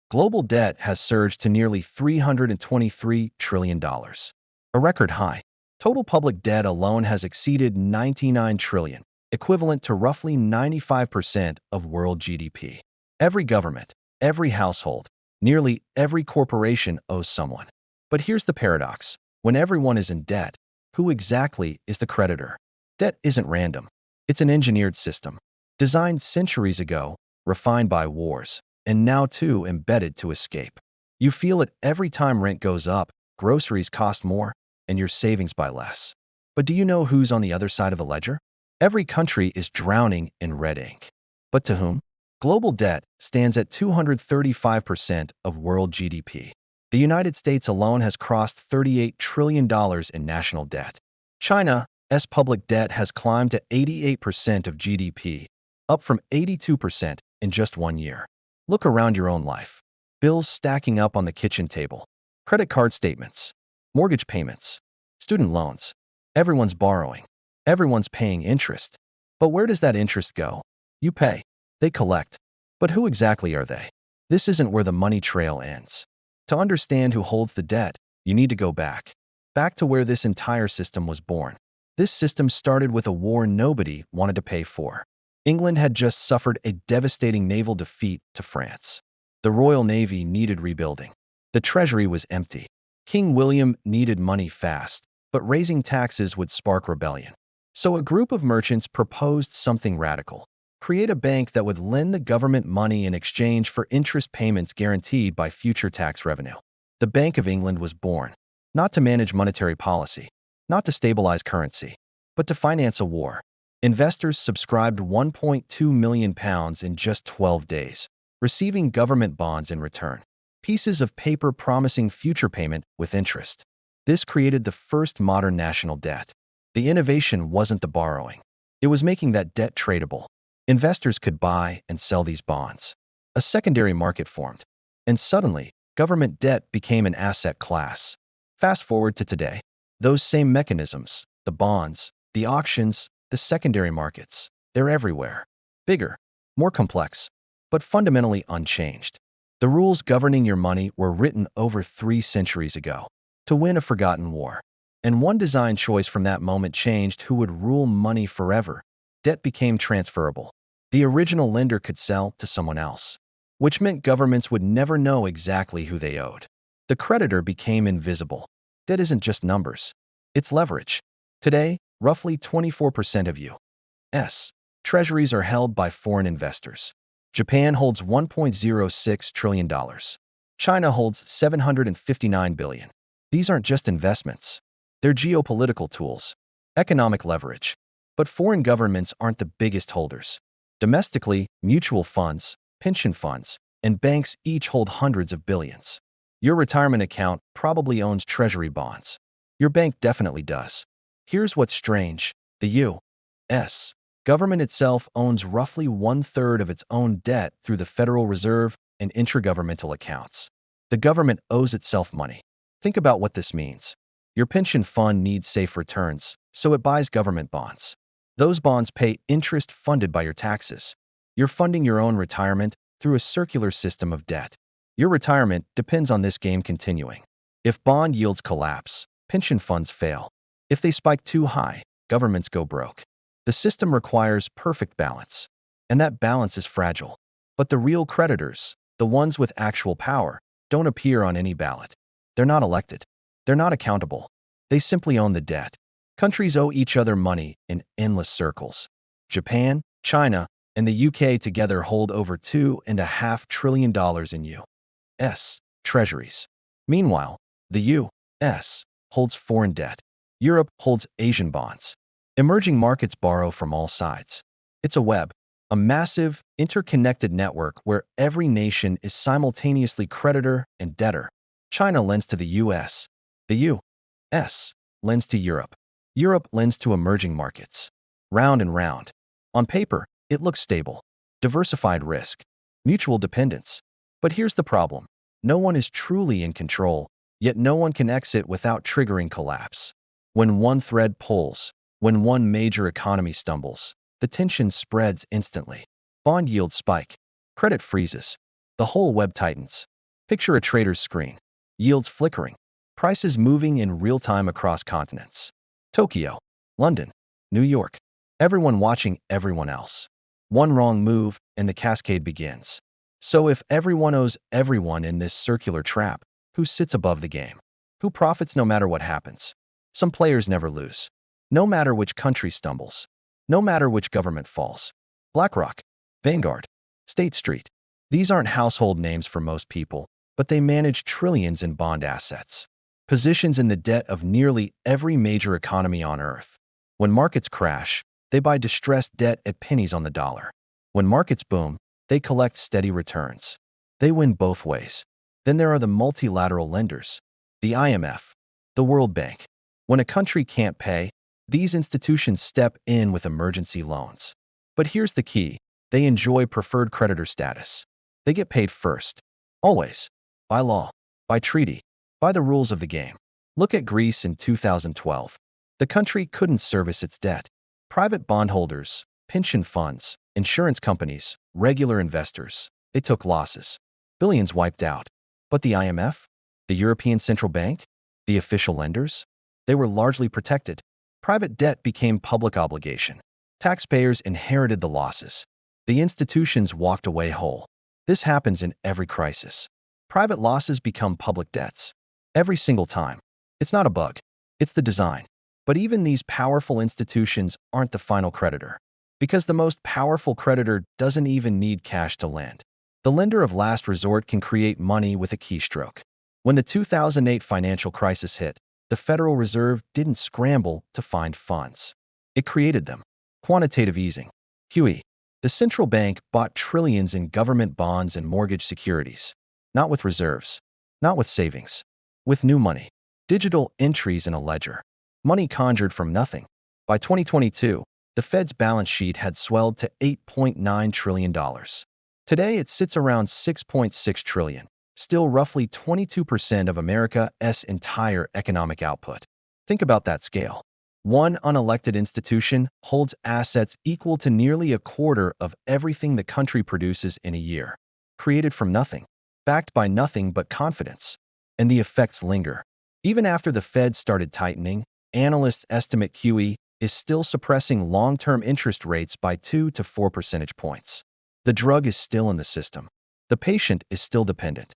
Global debt has surged to nearly $323 trillion, a record high. Total public debt alone has exceeded $99 trillion, equivalent to roughly 95% of world GDP. Every government, every household, nearly every corporation owes someone. But here's the paradox. When everyone is in debt, who exactly is the creditor? Debt isn't random. It's an engineered system, designed centuries ago, refined by wars, and now too embedded to escape. You feel it every time rent goes up, groceries cost more, and your savings buy less. But do you know who's on the other side of the ledger? Every country is drowning in red ink. But to whom? Global debt stands at 235% of world GDP. The United States alone has crossed $38 trillion in national debt. China's public debt has climbed to 88% of GDP, up from 82% in just 1 year. Look around your own life. Bills stacking up on the kitchen table. Credit card statements. Mortgage payments. Student loans. Everyone's borrowing. Everyone's paying interest. But where does that interest go? You pay. They collect. But who exactly are they? This isn't where the money trail ends. To understand who holds the debt, you need to go back. Back to where this entire system was born. This system started with a war nobody wanted to pay for. England had just suffered a devastating naval defeat to France. The Royal Navy needed rebuilding. The treasury was empty. King William needed money fast, but raising taxes would spark rebellion. So a group of merchants proposed something radical. Create a bank that would lend the government money in exchange for interest payments guaranteed by future tax revenue. The Bank of England was born, not to manage monetary policy, not to stabilize currency, but to finance a war. Investors subscribed £1.2 million in just 12 days, receiving government bonds in return, pieces of paper promising future payment with interest. This created the first modern national debt. The innovation wasn't the borrowing. It was making that debt tradable. Investors could buy and sell these bonds. A secondary market formed, and suddenly, government debt became an asset class. Fast forward to today. Those same mechanisms, the bonds, the auctions, the secondary markets, they're everywhere. Bigger, more complex, but fundamentally unchanged. The rules governing your money were written over 3 centuries ago to win a forgotten war. And one design choice from that moment changed who would rule money forever. Debt became transferable. The original lender could sell to someone else, which meant governments would never know exactly who they owed. The creditor became invisible. Debt isn't just numbers. It's leverage. Today, roughly 24% of U.S. treasuries are held by foreign investors. Japan holds $1.06 trillion. China holds $759 billion. These aren't just investments. They're geopolitical tools, economic leverage. But foreign governments aren't the biggest holders. Domestically, mutual funds, pension funds, and banks each hold hundreds of billions. Your retirement account probably owns treasury bonds. Your bank definitely does. Here's what's strange. The U.S. government itself owns roughly 1/3 of its own debt through the Federal Reserve and intragovernmental accounts. The government owes itself money. Think about what this means. Your pension fund needs safe returns, so it buys government bonds. Those bonds pay interest funded by your taxes. You're funding your own retirement through a circular system of debt. Your retirement depends on this game continuing. If bond yields collapse, pension funds fail. If they spike too high, governments go broke. The system requires perfect balance, and that balance is fragile. But the real creditors, the ones with actual power, don't appear on any ballot. They're not elected. They're not accountable. They simply own the debt. Countries owe each other money in endless circles. Japan, China, and the UK together hold over $2.5 trillion in U.S. treasuries. Meanwhile, the U.S. holds foreign debt. Europe holds Asian bonds. Emerging markets borrow from all sides. It's a web, a massive, interconnected network where every nation is simultaneously creditor and debtor. China lends to the U.S. The U.S. lends to Europe. Europe lends to emerging markets. Round and round. On paper, it looks stable. Diversified risk. Mutual dependence. But here's the problem. No one is truly in control, yet no one can exit without triggering collapse. When one thread pulls, when one major economy stumbles, the tension spreads instantly. Bond yields spike. Credit freezes. The whole web tightens. Picture a trader's screen. Yields flickering. Prices moving in real time across continents. Tokyo, London, New York. Everyone watching everyone else. One wrong move, and the cascade begins. So if everyone owes everyone in this circular trap, who sits above the game? Who profits no matter what happens? Some players never lose. No matter which country stumbles. No matter which government falls. BlackRock, Vanguard, State Street. These aren't household names for most people, but they manage trillions in bond assets. Positions in the debt of nearly every major economy on Earth. When markets crash, they buy distressed debt at pennies on the dollar. When markets boom, they collect steady returns. They win both ways. Then there are the multilateral lenders, the IMF, the World Bank. When a country can't pay, these institutions step in with emergency loans. But here's the key. They enjoy preferred creditor status. They get paid first. Always. By law. By treaty. By the rules of the game. Look at Greece in 2012. The country couldn't service its debt. Private bondholders, pension funds, insurance companies, regular investors, they took losses. Billions wiped out. But the IMF? The European Central Bank? The official lenders? They were largely protected. Private debt became public obligation. Taxpayers inherited the losses. The institutions walked away whole. This happens in every crisis. Private losses become public debts. Every single time. It's not a bug. It's the design. But even these powerful institutions aren't the final creditor. Because the most powerful creditor doesn't even need cash to lend. The lender of last resort can create money with a keystroke. When the 2008 financial crisis hit, the Federal Reserve didn't scramble to find funds. It created them. Quantitative easing. QE. The central bank bought trillions in government bonds and mortgage securities. Not with reserves. Not with savings. With new money. Digital entries in a ledger. Money conjured from nothing. By 2022, the Fed's balance sheet had swelled to $8.9 trillion. Today, it sits around $6.6 trillion, still roughly 22% of America's entire economic output. Think about that scale. One unelected institution holds assets equal to nearly a quarter of everything the country produces in a year. Created from nothing. Backed by nothing but confidence. And the effects linger. Even after the Fed started tightening, analysts estimate QE is still suppressing long-term interest rates by 2 to 4 percentage points. The drug is still in the system. The patient is still dependent.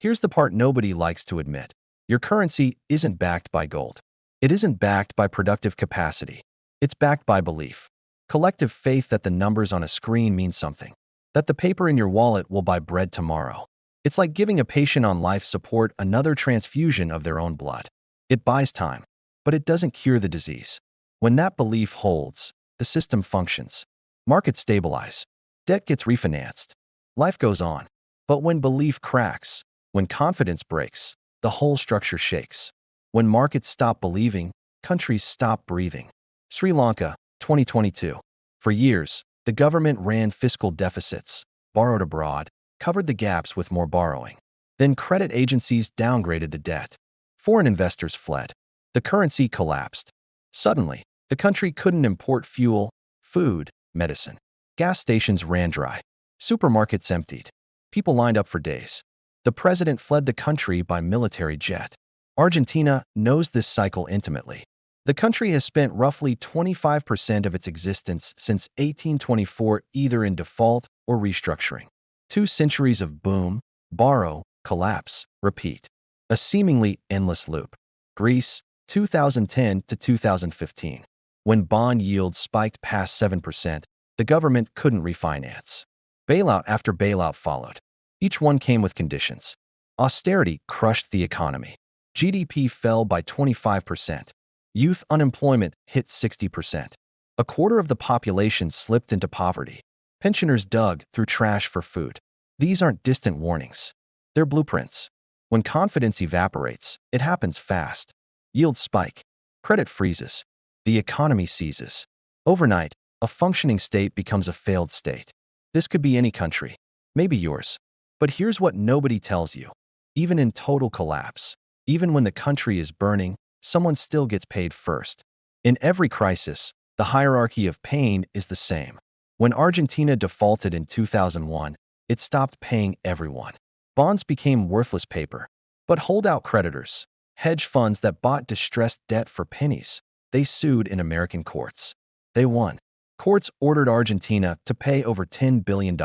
Here's the part nobody likes to admit. Your currency isn't backed by gold. It isn't backed by productive capacity. It's backed by belief. Collective faith that the numbers on a screen mean something. That the paper in your wallet will buy bread tomorrow. It's like giving a patient on life support another transfusion of their own blood. It buys time, but it doesn't cure the disease. When that belief holds, the system functions. Markets stabilize. Debt gets refinanced. Life goes on. But when belief cracks, when confidence breaks, the whole structure shakes. When markets stop believing, countries stop breathing. Sri Lanka, 2022. For years, the government ran fiscal deficits, borrowed abroad, covered the gaps with more borrowing. Then credit agencies downgraded the debt. Foreign investors fled. The currency collapsed. Suddenly, the country couldn't import fuel, food, medicine. Gas stations ran dry. Supermarkets emptied. People lined up for days. The president fled the country by military jet. Argentina knows this cycle intimately. The country has spent roughly 25% of its existence since 1824 either in default or restructuring. 2 centuries of boom, borrow, collapse, repeat. A seemingly endless loop. Greece, 2010 to 2015. When bond yields spiked past 7%, the government couldn't refinance. Bailout after bailout followed. Each one came with conditions. Austerity crushed the economy. GDP fell by 25%. Youth unemployment hit 60%. A quarter of the population slipped into poverty. Pensioners dug through trash for food. These aren't distant warnings. They're blueprints. When confidence evaporates, it happens fast. Yields spike. Credit freezes. The economy seizes. Overnight, a functioning state becomes a failed state. This could be any country. Maybe yours. But here's what nobody tells you. Even in total collapse, even when the country is burning, someone still gets paid first. In every crisis, the hierarchy of pain is the same. When Argentina defaulted in 2001, it stopped paying everyone. Bonds became worthless paper. But holdout creditors, hedge funds that bought distressed debt for pennies, they sued in American courts. They won. Courts ordered Argentina to pay over $10 billion.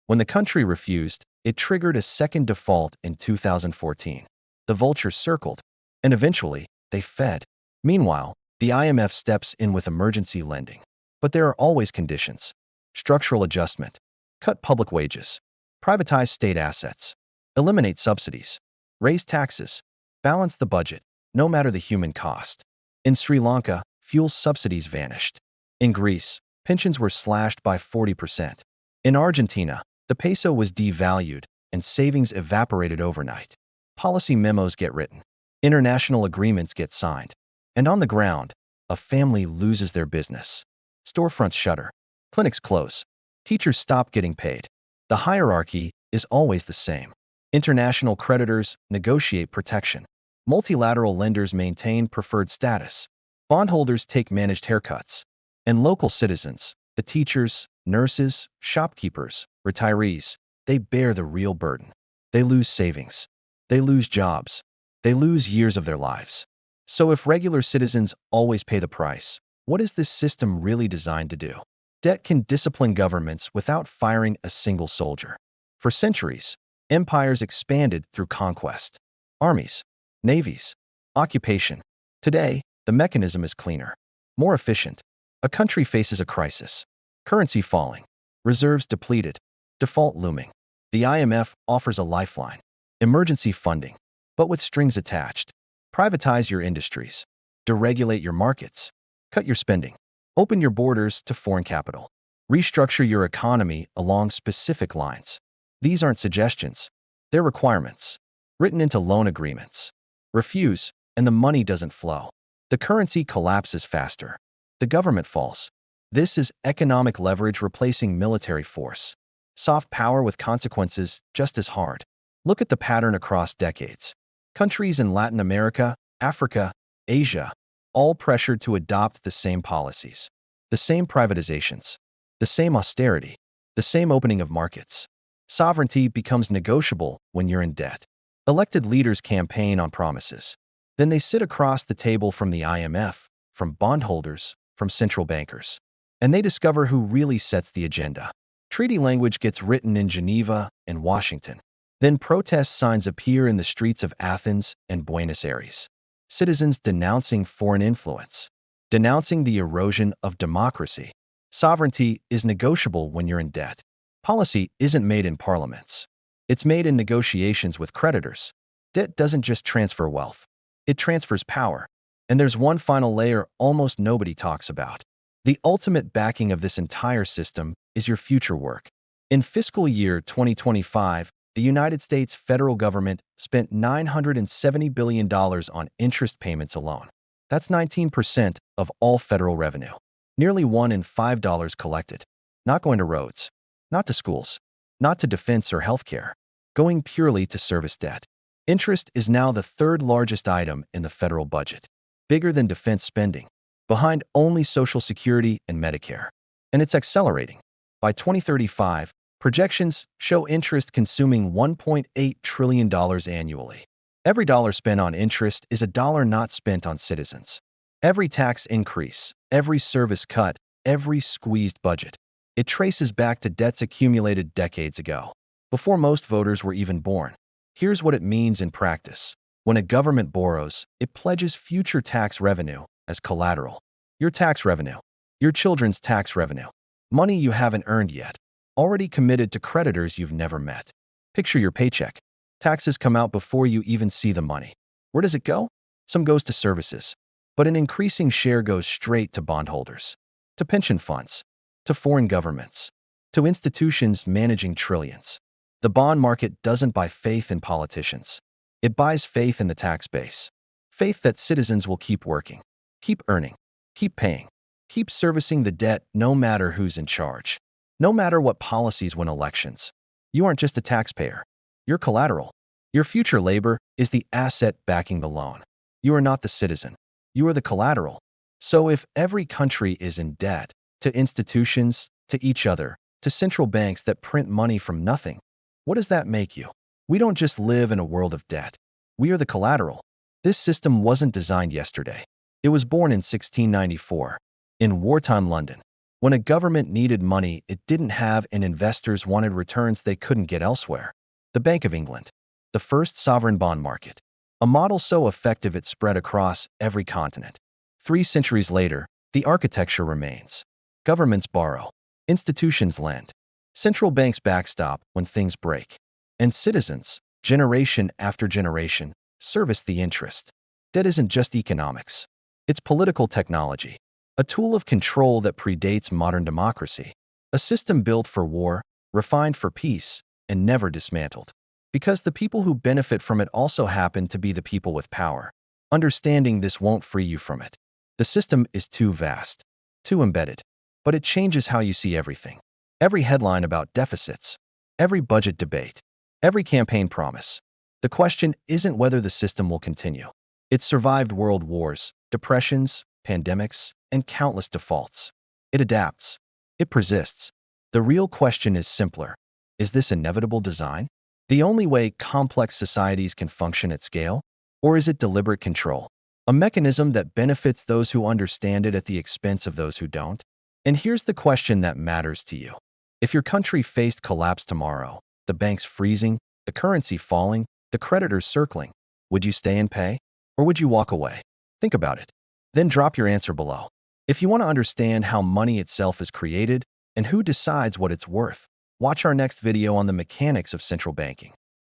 When the country refused, it triggered a second default in 2014. The vultures circled, and eventually, they fed. Meanwhile, the IMF steps in with emergency lending. But there are always conditions. Structural adjustment. Cut public wages. Privatize state assets. Eliminate subsidies. Raise taxes. Balance the budget, no matter the human cost. In Sri Lanka, fuel subsidies vanished. In Greece, pensions were slashed by 40%. In Argentina, the peso was devalued and savings evaporated overnight. Policy memos get written. International agreements get signed. And on the ground, a family loses their business. Storefronts shutter. Clinics close. Teachers stop getting paid. The hierarchy is always the same. International creditors negotiate protection. Multilateral lenders maintain preferred status. Bondholders take managed haircuts. And local citizens, the teachers, nurses, shopkeepers, retirees, they bear the real burden. They lose savings. They lose jobs. They lose years of their lives. So if regular citizens always pay the price, what is this system really designed to do? Debt can discipline governments without firing a single soldier. For centuries, empires expanded through conquest. Armies, navies, occupation. Today, the mechanism is cleaner, more efficient. A country faces a crisis. Currency falling. Reserves depleted. Default looming. The IMF offers a lifeline. Emergency funding, but with strings attached. Privatize your industries. Deregulate your markets. Cut your spending. Open your borders to foreign capital. Restructure your economy along specific lines. These aren't suggestions. They're requirements, written into loan agreements. Refuse, and the money doesn't flow. The currency collapses faster. The government falls. This is economic leverage replacing military force. Soft power with consequences just as hard. Look at the pattern across decades. Countries in Latin America, Africa, Asia, all pressured to adopt the same policies. The same privatizations. The same austerity. The same opening of markets. Sovereignty becomes negotiable when you're in debt. Elected leaders campaign on promises. Then they sit across the table from the IMF, from bondholders, from central bankers. And they discover who really sets the agenda. Treaty language gets written in Geneva and Washington. Then protest signs appear in the streets of Athens and Buenos Aires. Citizens denouncing foreign influence. Denouncing the erosion of democracy. Sovereignty is negotiable when you're in debt. Policy isn't made in parliaments. It's made in negotiations with creditors. Debt doesn't just transfer wealth. It transfers power. And there's one final layer almost nobody talks about. The ultimate backing of this entire system is your future work. In fiscal year 2025, the United States federal government spent $970 billion on interest payments alone. That's 19% of all federal revenue. Nearly $1 in $5 collected. Not going to roads, not to schools, not to defense or healthcare, going purely to service debt. Interest is now the third largest item in the federal budget, bigger than defense spending, behind only Social Security and Medicare. And it's accelerating. By 2035, projections show interest consuming $1.8 trillion annually. Every dollar spent on interest is a dollar not spent on citizens. Every tax increase, every service cut, every squeezed budget. It traces back to debts accumulated decades ago, before most voters were even born. Here's what it means in practice. When a government borrows, it pledges future tax revenue as collateral. Your tax revenue, your children's tax revenue, money you haven't earned yet, already committed to creditors you've never met. Picture your paycheck. Taxes come out before you even see the money. Where does it go? Some goes to services, but an increasing share goes straight to bondholders, to pension funds, to foreign governments, to institutions managing trillions. The bond market doesn't buy faith in politicians. It buys faith in the tax base. Faith that citizens will keep working, keep earning, keep paying, keep servicing the debt no matter who's in charge. No matter what policies win elections. You aren't just a taxpayer. You're collateral. Your future labor is the asset backing the loan. You are not the citizen. You are the collateral. So if every country is in debt, to institutions, to each other, to central banks that print money from nothing, what does that make you? We don't just live in a world of debt. We are the collateral. This system wasn't designed yesterday. It was born in 1694, in wartime London. When a government needed money it didn't have and investors wanted returns they couldn't get elsewhere. The Bank of England, the first sovereign bond market. A model so effective it spread across every continent. 3 centuries later, the architecture remains. Governments borrow. Institutions lend. Central banks backstop when things break. And citizens, generation after generation, service the interest. Debt isn't just economics. It's political technology. A tool of control that predates modern democracy. A system built for war, refined for peace, and never dismantled. Because the people who benefit from it also happen to be the people with power. Understanding this won't free you from it. The system is too vast, too embedded. But it changes how you see everything. Every headline about deficits, every budget debate, every campaign promise. The question isn't whether the system will continue. It survived world wars, depressions, pandemics, and countless defaults. It adapts. It persists. The real question is simpler. Is this inevitable design? The only way complex societies can function at scale? Or is it deliberate control? A mechanism that benefits those who understand it at the expense of those who don't? And here's the question that matters to you. If your country faced collapse tomorrow, the banks freezing, the currency falling, the creditors circling, would you stay and pay? Or would you walk away? Think about it. Then drop your answer below. If you want to understand how money itself is created and who decides what it's worth, watch our next video on the mechanics of central banking.